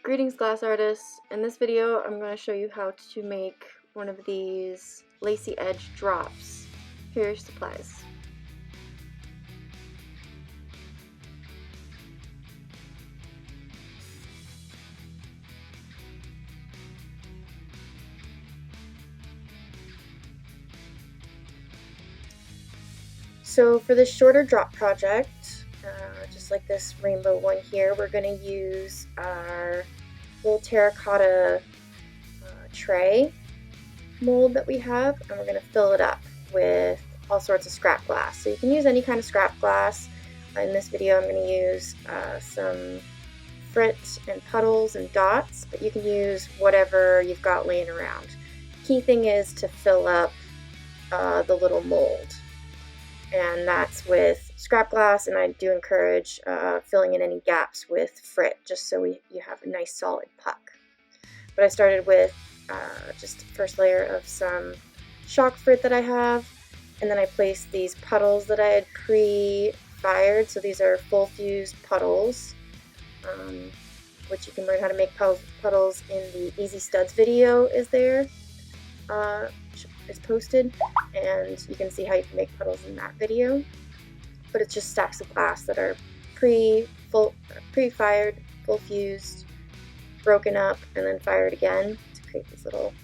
Greetings, glass artists. In this video I'm going to show you how to make one of these lacy edge drops. Here are your supplies. So for this shorter drop project, just like this rainbow one here, we're going to use our little terracotta tray mold that we have, and we're going to fill it up with all sorts of scrap glass. So you can use any kind of scrap glass. In this video I'm going to use some frit and puddles and dots, but you can use whatever you've got laying around. Key thing is to fill up the little mold, and that's with scrap glass, and I do encourage filling in any gaps with frit, just so you have a nice solid puck. But I started with just the first layer of some shock frit that I have, and then I placed these puddles that I had pre-fired. So these are full fused puddles, which you can learn how to make puddles in the Easy Studs video is posted, and you can see how you can make puddles in that video. But it's just stacks of glass that are pre-fired, full fused, broken up, and then fired again to create these little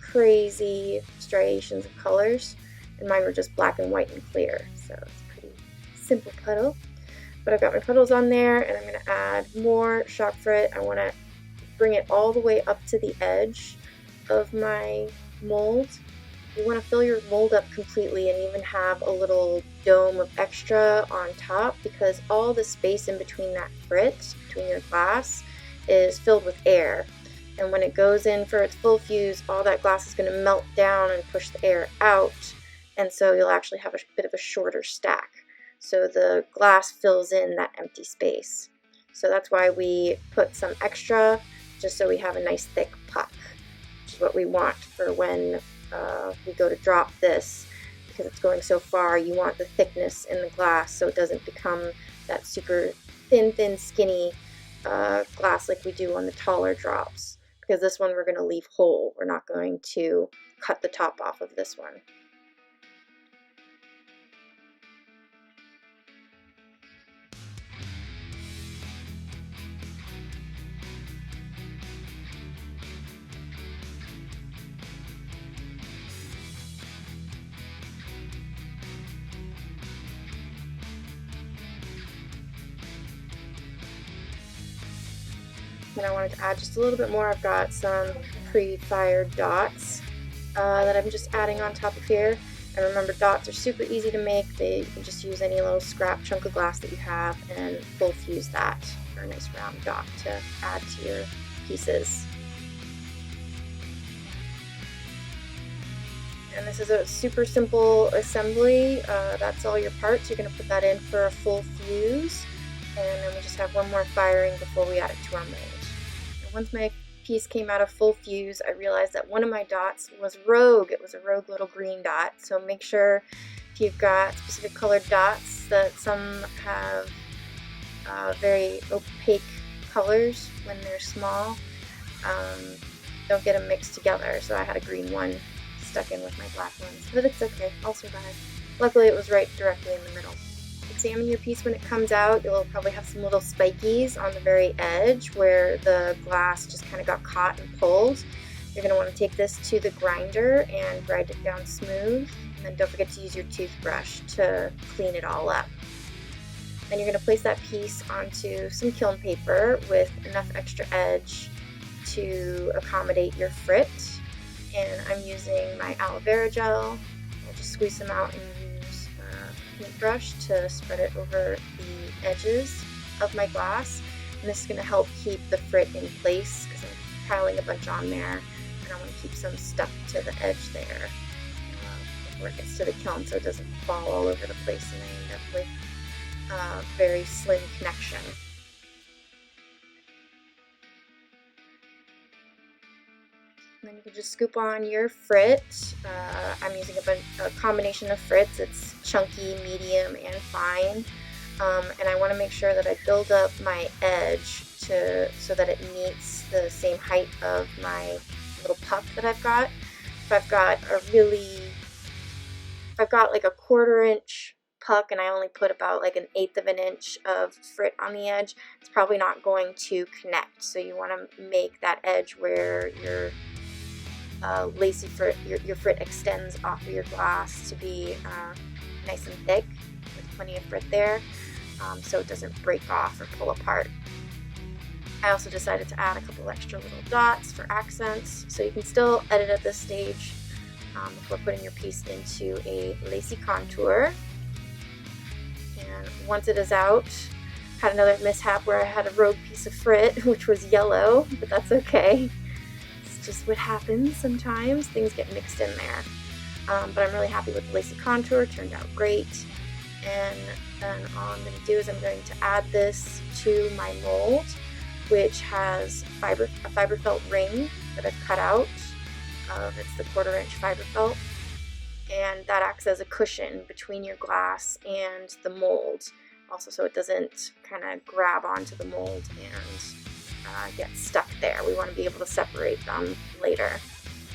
crazy striations of colors. And mine were just black and white and clear, so it's a pretty simple puddle. But I've got my puddles on there, and I'm going to add more shock frit. I want to bring it all the way up to the edge of my mold. You want to fill your mold up completely and even have a little dome of extra on top, because all the space in between that frit, between your glass, is filled with air. And when it goes in for its full fuse, all that glass is going to melt down and push the air out, and so you'll actually have a bit of a shorter stack. So the glass fills in that empty space. So that's why we put some extra, just so we have a nice thick puck, which is what we want for when we go to drop this, because it's going so far. You want the thickness in the glass so it doesn't become that super thin, skinny glass like we do on the taller drops, because this one we're going to leave whole. We're not going to cut the top off of this one. And I wanted to add just a little bit more. I've got some pre-fired dots that I'm just adding on top of here. And remember, dots are super easy to make. You can just use any little scrap chunk of glass that you have and full fuse that for a nice round dot to add to your pieces. And this is a super simple assembly. That's all your parts. You're going to put that in for a full fuse, and then we just have one more firing before we add it to our mold. And once my piece came out of full fuse, I realized that one of my dots was rogue. It was a rogue little green dot. So make sure, if you've got specific colored dots, that some have very opaque colors when they're small. Don't get them mixed together. So I had a green one stuck in with my black ones, but it's okay, I'll survive. Luckily it was right directly in the middle. Examine your piece when it comes out. You'll probably have some little spikies on the very edge where the glass just kind of got caught and pulled. You're going to want to take this to the grinder and grind it down smooth, and then don't forget to use your toothbrush to clean it all up. Then you're going to place that piece onto some kiln paper with enough extra edge to accommodate your frit. And I'm using my aloe vera gel. I'll just squeeze them out and use a paintbrush to spread it over the edges of my glass. And this is going to help keep the frit in place, because I'm piling a bunch on there, and I want to keep some stuck to the edge there before it gets to the kiln, so it doesn't fall all over the place and I end up with a very slim connection. And then you can just scoop on your frit. I'm using a combination of frits. It's chunky, medium, and fine. and I want to make sure that I build up my edge so that it meets the same height of my little puck that I've got. If I've got like a 1/4 inch puck and I only put about like 1/8 of an inch of frit on the edge, it's probably not going to connect. So you want to make that edge where your lacy frit, your frit extends off of your glass to be nice and thick with plenty of frit there, so it doesn't break off or pull apart. I also decided to add a couple extra little dots for accents, so you can still edit at this stage before putting your piece into a lacy contour. And once it is out, had another mishap where I had a rogue piece of frit, which was yellow, but that's okay. It's just what happens sometimes. Things get mixed in there. But I'm really happy with the lacy contour. It turned out great. And then all I'm going to do is I'm going to add this to my mold, which has a fiber felt ring that I've cut out. It's the 1/4 inch fiber felt, and that acts as a cushion between your glass and the mold, also so it doesn't kind of grab onto the mold and get stuck there. We want to be able to separate them later.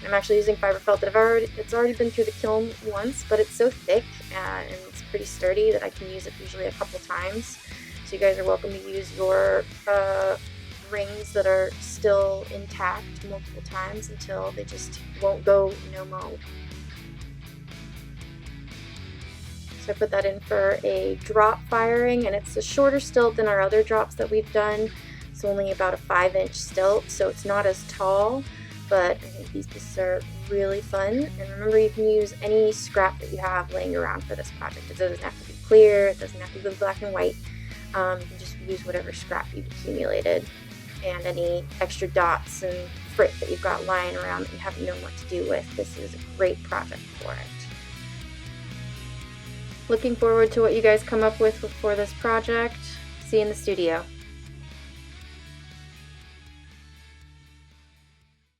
I'm actually using fiber felt that it's already been through the kiln once, but it's so thick and it's pretty sturdy that I can use it usually a couple times. So you guys are welcome to use your rings that are still intact multiple times until they just won't go no-mo. So I put that in for a drop firing, and it's a shorter stilt than our other drops that we've done. It's only about a 5-inch stilt, so it's not as tall, but I think these pieces are really fun. And remember, you can use any scrap that you have laying around for this project. It doesn't have to be clear, it doesn't have to be black and white. You can just use whatever scrap you've accumulated, and any extra dots and frit that you've got lying around that you haven't known what to do with. This is a great project for it. Looking forward to what you guys come up with for this project. See you in the studio.